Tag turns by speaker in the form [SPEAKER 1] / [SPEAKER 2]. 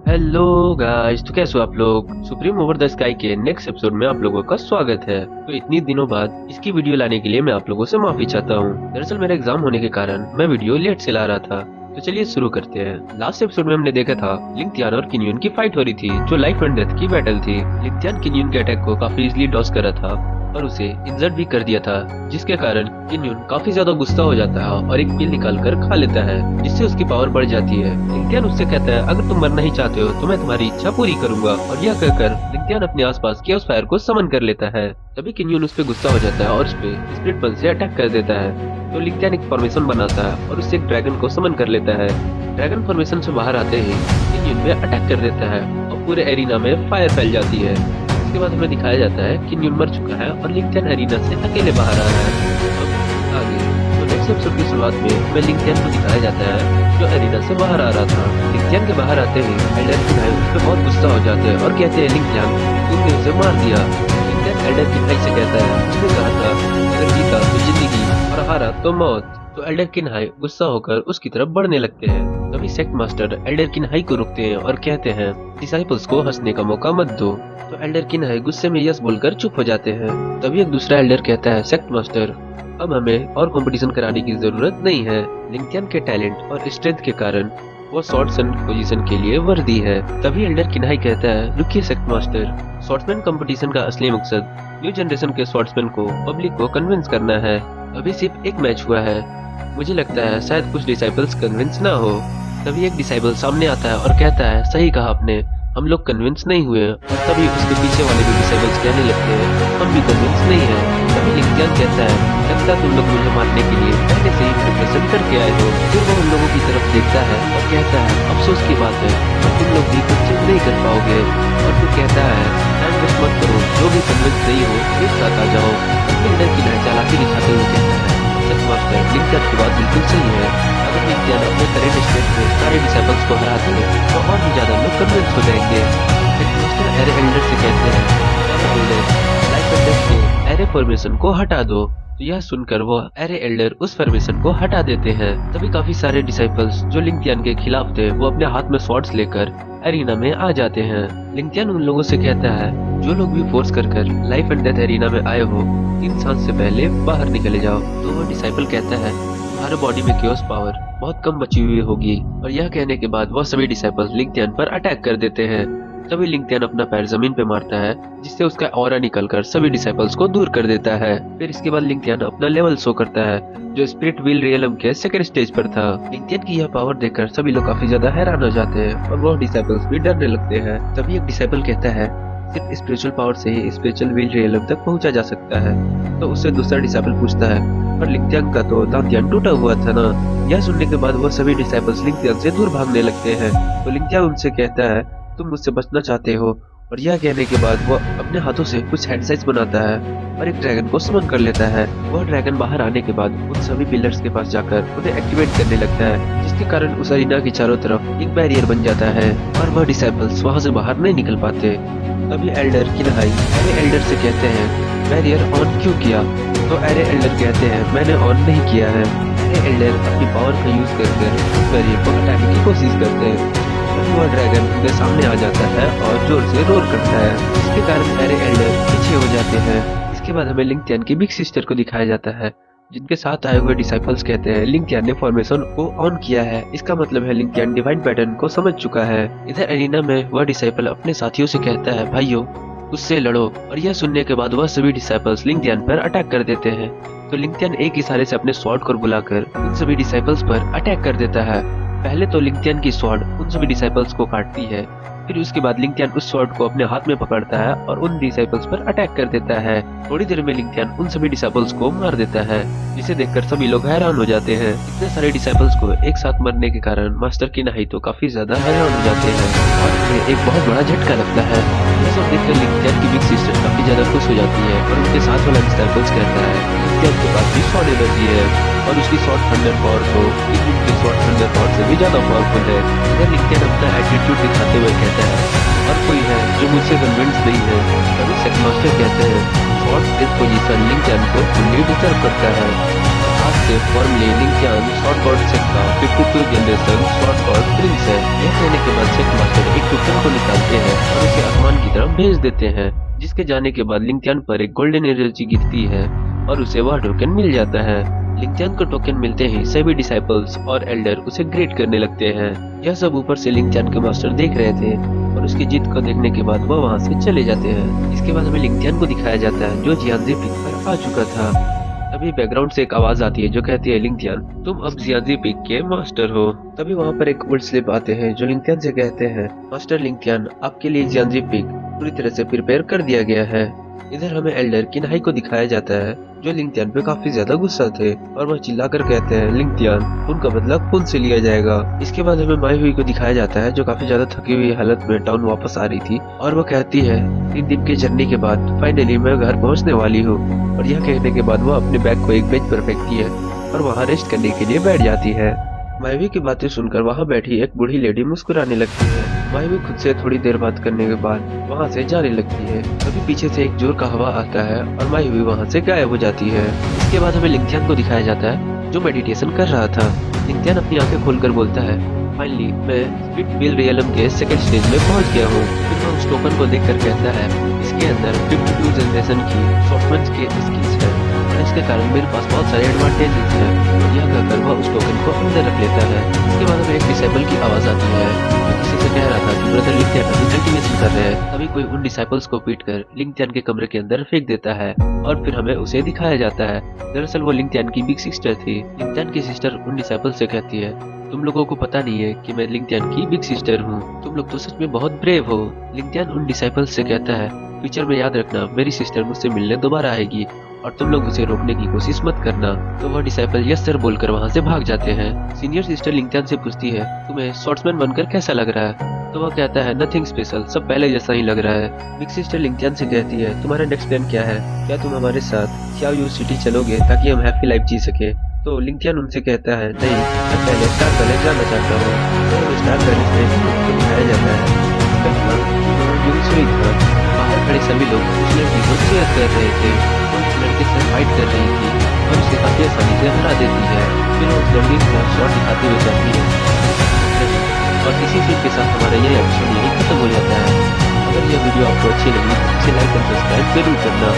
[SPEAKER 1] Hello guys, तो कैसे हो आप लोग। सुप्रीम ओवर द स्काई के नेक्स्ट एपिसोड में आप लोगों का स्वागत है। तो इतनी दिनों बाद इसकी वीडियो लाने के लिए मैं आप लोगों से माफी चाहता हूँ। दरअसल मेरा एग्जाम होने के कारण मैं वीडियो लेट से ला रहा था। तो चलिए शुरू करते हैं। लास्ट एपिसोड में हमने देखा था लिंक्तियान और किन्यून की फाइट हो रही थी, जो लाइफ एंड डेथ की बैटल थी। लिंक्तियान किन्यून के अटैक को काफी इजीली डॉज कर रहा था और उसे इंजर्ड भी कर दिया था, जिसके कारण किन्यून काफी ज्यादा गुस्सा हो जाता है और एक पिल निकाल कर खा लेता है, जिससे उसकी पावर बढ़ जाती है। लिंक्तियान उससे कहता है अगर तुम मरना ही चाहते हो तो मैं तुम्हारी इच्छा पूरी करूंगा, और यह कहकर लिंक्तियान अपने आसपास केओस फायर को समन कर लेता है। तभी किन्यून उस पर गुस्सा हो जाता है और उस पर स्प्लिट पल से अटैक कर देता है। तो लिंक्तियान एक फॉर्मेशन बनाता है और उससे एक ड्रैगन को समन कर लेता है। ड्रैगन फॉर्मेशन से बाहर आते ही किन्यून पे अटैक कर देता है और पूरे एरिना में फायर फैल जाती है। इसके बाद हमें दिखाया जाता है कि किन्यून मर चुका है और लिंक्तियान एरिना से अकेले बाहर आ रहा है। अब आगे तो नेक्स्ट एपिसोड की शुरुआत में हमें लिंक्तियान को दिखाया जाता है जो एरिना से बाहर आ रहा था। लिंक्तियान के बाहर आते ही एल्डर किन्हाई उस पर बहुत गुस्सा हो जाते हैं और कहते हैं लिंक्तियान तुमने उसे मार दिया। लिंक्तियान एल्डर किन्हाई से कहता है उसने कहा था अगर जीता तो जिंदगी और हारा तो मौत। तो एल्डर किन्हाई गुस्सा होकर उसकी तरफ बढ़ने लगते हैं। तभी सेक्ट मास्टर एल्डर किन्हाई को रुकते हैं और कहते हैं डिसाइपल्स को हंसने का मौका मत दो। तो एल्डर किन्हाई गुस्से में यस बोलकर चुप हो जाते हैं। तभी एक दूसरा एल्डर कहता है सेक्ट मास्टर अब हमें और कंपटीशन कराने की जरूरत नहीं है। लिंक्तियान के टैलेंट और स्ट्रेंथ के कारण वो स्वॉर्ड्समैन पोजीशन के लिए वर्दी है। तभी एल्डर किन्हाई कहता है रुकिए सेक्ट मास्टर, स्वॉर्ड्समैन कंपटीशन का असली मकसद न्यू जनरेशन के स्वॉर्ड्समैन को पब्लिक को कन्विंस करना है। अभी सिर्फ एक मैच हुआ है, मुझे लगता है शायद कुछ डिसाइपल्स कन्विंस ना हो। तभी एक डिसाइपल सामने आता है और कहता है सही कहा आपने, हम लोग कन्विंस नहीं हुए। और तभी उसके पीछे वाले भी डिसाइपल्स कहने लगते हैं हम भी कन्विंस नहीं है। तभी लिंक्तियान कहता है लगता तुम लोग मुझे मारने के लिए पहले से ही प्रिपरेशन करके आए हो। फिर वो उन लोगों की तरफ देखता है और कहता है अफसोस की बात है और तुम लोग भी कुछ चीज नहीं कर पाओगे। और फिर कहता है टाइम वेस्ट मत करो, जो भी कन्विंस नहीं हो एक साथ आ जाओ। एल्डर किन्हाई चालाकी दिखाते हुए कहता है सेक्ट मास्टर लिंक्तियान की बात बिल्कुल सही है, अगर लिंक्तियान अपने करेंट स्टेट में सारे डिसाइपल्स को हरा दे तो और भी ज्यादा लोग कन्विंस हो जाएंगे। सेक्ट मास्टर एरे एल्डर से कहते हैं लाइफ एंड डेथ के एरे फॉर्मेशन को हटा दो। तो यह सुनकर वो एरे एल्डर उस फॉर्मेशन को हटा देते हैं। तभी काफी सारे डिसाइपल्स जो लिंक्तियान के खिलाफ थे वो अपने हाथ में स्वॉर्ड्स लेकर एरिना में आ जाते हैं। लिंक्तियान उन लोगों से कहता है जो लोग भी फोर्स कर लाइफ एंड डेथ एरिना में आए हो 3 सांस से पहले बाहर निकले जाओ। तो वो डिसाइपल कहता है तुम्हारे बॉडी में केओस पावर बहुत कम बची हुई होगी। और यह कहने के बाद वो सभी डिसाइपल्स लिंक्तियान पर अटैक कर देते हैं। तभी लिंक्तियान अपना पैर जमीन पे मारता है जिससे उसका ऑरा निकलकर सभी डिसाइपल्स को दूर कर देता है। फिर इसके बाद लिंक्तियान अपना लेवल शो करता है जो स्पिरिट व्हील रियलम के सेकंड स्टेज पर था। लिंक्तियान की यह पावर देखकर सभी लोग काफी ज्यादा हैरान हो जाते हैं और वो डिसाइपल्स भी डरने लगते हैं। तभी एक डिसाइपल कहता है सिर्फ स्पिरिचुअल पावर से ही स्पिरिचुअल व्हील रियलम तक पहुंचा जा सकता है। तो उससे दूसरा डिसाइपल पूछता है पर लिंक्तियान का तो दांतियान टूटा हुआ था ना। यह सुनने के बाद वो सभी डिसाइपल्स लिंक्तियान से दूर भागने लगते हैं। तो लिंक्तियान उनसे कहता है तुम मुझसे बचना चाहते हो। और यह कहने के बाद वो अपने हाथों से कुछ हैंडसाइज बनाता है और एक ड्रैगन को समन कर लेता है। वह ड्रैगन बाहर आने के बाद उन सभी पिलर्स के पास जाकर उन्हें एक्टिवेट करने लगता है, जिसके कारण उस अरीना की चारों तरफ एक बैरियर बन जाता है और वह डिसाइपल्स वहां से बाहर नहीं निकल पाते। तभी एल्डर किन्हाई एरे एल्डर से कहते हैं बैरियर ऑन क्यों किया। तो एरे एल्डर कहते हैं मैंने ऑन नहीं किया है। एरे एल्डर अपनी पावर का यूज करके उस बैरियर को हटाने की कोशिश करते हैं। वह ड्रैगन उनके सामने आ जाता है और जोर से रोर करता है, जिसके कारण एरे एल्डर पीछे हो जाते हैं। इसके बाद हमें लिंक्तियान की बिग सिस्टर को दिखाया जाता है जिनके साथ आए हुए डिसाइपल्स कहते हैं लिंक्तियान ने फॉर्मेशन को ऑन किया है, इसका मतलब है लिंक्तियान डिवाइन पैटर्न को समझ चुका है। इधर एरिना में वह डिसाइपल अपने साथियों से कहता है भाइयों उससे लड़ो। और यह सुनने के बाद वह सभी डिसाइपल्स लिंक्तियान पर अटैक कर देते हैं। तो लिंक्तियान एक इशारे से अपने स्वॉर्ड को बुलाकर उन सभी डिसाइपल्स पर अटैक कर देता है। पहले तो लिंक्तियान की स्वॉर्ड उन सभी डिसाइपल्स को काटती है, फिर उसके बाद लिंक्तियान उस स्वॉर्ड को अपने हाथ में पकड़ता है और उन डिसाइपल्स पर अटैक कर देता है। थोड़ी देर में लिंक्तियान उन सभी डिसाइपल्स को मार देता है, जिसे देखकर सभी लोग हैरान हो जाते हैं। इतने सारे डिसाइपल्स को एक साथ मरने के कारण मास्टर किन्हाई तो काफी ज्यादा हैरान हो जाते हैं और उन्हें एक बहुत बड़ा झटका लगता है। ये सब देखकर लिंक्तियान की बिग सिस्टर काफी ज्यादा खुश हो जाती है और उनके साथ वाला डिसाइपल्स कहता है लिंक्तियान के पास भी स्वॉर्ड एनर्जी है और उसकी स्वॉर्ड थंडर पावर तो किन्यून की स्वॉर्ड थंडर पावर से भी ज्यादा पावरफुल है। इधर लिंक्तियान अपना एटीट्यूड दिखाते हुए कहता है और कोई है जो मुझसे कन्विंस नहीं है। तभी सेक्ट मास्टर कहते हैं स्वॉर्ड इस पोजीशन लिंक्तियान को फुल्ली डिजर्व करता है। आज से फॉर्मली लिंक्यान स्वॉर्ड कॉर्ड सेट का 52 जनरेशन स्वॉर्ड कॉर्ड प्रिंस है। यह कहने के बाद सेट मास्टर एक टोकन को निकालते हैं और उसे आसमान की तरफ भेज देते हैं, जिसके जाने के बाद लिंक्यान पर एक गोल्डन एनर्जी गिरती है और उसे वह टोकन मिल जाता है। लिंक्यान को टोकन मिलते ही सभी डिसाइपल्स और एल्डर उसे ग्रेट करने लगते हैं। यह सब ऊपर से लिंक्यान के मास्टर देख रहे थे और उसकी जीत को देखने के बाद वह वहां से चले जाते हैं। इसके बाद हमें लिंक्यान को दिखाया जाता है जो जियांजी पीक पर आ चुका था। तभी बैकग्राउंड से एक आवाज आती है जो कहती है, लिंक्यान तुम अब जियांजी पीक के मास्टर हो। तभी वहाँ पर एक ओल्ड स्लेव आते हैं जो लिंक्यान से कहते हैं, मास्टर लिंक्यान आपके लिए जियांजी पीक पूरी तरह से प्रिपेयर कर दिया गया है। इधर हमें एल्डर किन्हाई को दिखाया जाता है जो लिंक्यान पे काफी ज्यादा गुस्सा थे और वह चिल्लाकर कहते हैं, लिंक्यान उनका बदला खून से लिया जाएगा। इसके बाद हमें माई हुई को दिखाया जाता है जो काफी ज्यादा थकी हुई हालत में टाउन वापस आ रही थी और वह कहती है, 3 दिन के जर्नी के बाद फाइनली मैं घर पहुंचने वाली हूँ। और यह कहने के बाद वह अपने बैग को एक बेंच पर फेंकती है और वहाँ रेस्ट करने के लिए बैठ जाती है। मायवी की बातें सुनकर वहाँ बैठी एक बूढ़ी लेडी मुस्कुराने लगती है। मायवी खुद से थोड़ी देर बात करने के बाद वहाँ से जाने लगती है। तभी पीछे से एक जोर का हवा आता है और मायवी वहाँ से गायब हो जाती है। इसके बाद हमें लिंक्यान को दिखाया जाता है जो मेडिटेशन कर रहा था। लिंक्यान अपनी आंखें खोलकर बोलता है, फाइनली मैं स्पिट विल रियलम के सेकंड स्टेज में पहुंच गया हूँ। फिर वह उस टोकन को देखकर कहता है, इसके अंदर 52 जनरेशन की सॉफ्टवेयर के स्किल्स है और इसके कारण मेरे पास बहुत सारे एडवांटेजेस हैं। यह कहकर वह उस टोकन को अंदर रख लेता है। इसके बाद हमें एक डिसेबल की आवाज आती है जो किसी से कह रहा था कि ब्रदर लिंक्यान अभी कल्टीवेशन कर रहे हैं। तभी कोई उन डिसाइपल्स को पीटकर लिंक्यान के कमरे के अंदर फेंक देता है और फिर हमें उसे दिखाया जाता है। दरअसल वो लिंक्यान की बिग सिस्टर थी। लिंक्यान की सिस्टर उन डिसाइपल से कहती है, तुम लोगों को पता नहीं है कि मैं लिंक्यान की बिग सिस्टर हूँ, तुम लोग तो सच में बहुत ब्रेव हो। लिंक्यान उन डिसाइपल्स से कहता है, फ्यूचर में याद रखना मेरी सिस्टर मुझसे मिलने दोबारा आएगी और तुम लोग उसे रोकने की कोशिश मत करना। तो वह डिसाइपल यस सर बोलकर वहाँ से भाग जाते हैं। सीनियर सिस्टर लिंक्यान से पूछती है, तुम्हें स्वॉर्ड्समैन बनकर कैसा लग रहा है? तो वह कहता है, नथिंग स्पेशल, सब पहले जैसा ही लग रहा है। बिग सिस्टर लिंक्यान से कहती है, तुम्हारा नेक्स्ट प्लान क्या है? क्या तुम हमारे साथ xiaoyu सिटी चलोगे ताकि हम हैप्पी लाइफ जी सके? तो लिंक्यान उनसे कहता है, नहीं, मैं पहले स्टार पैलेस जाना चाहता हूँ। तो स्टार पैलेस में उनको दिखाया जाता है बाहर खड़े सभी लोग उस लड़की को चेयर कर रहे थे। वो उस लड़के से फाइट कर रही थी और उसे काफी आसानी से हरा देती है। फिर वो उस लड़की को शॉट दिखाते हुए जाती है और इसी सीन के साथ हमारा यह एपिसोड यही खत्म हो जाता है। अगर यह वीडियो आपको अच्छी लगी तो इसे लाइक और सब्सक्राइब जरूर करना।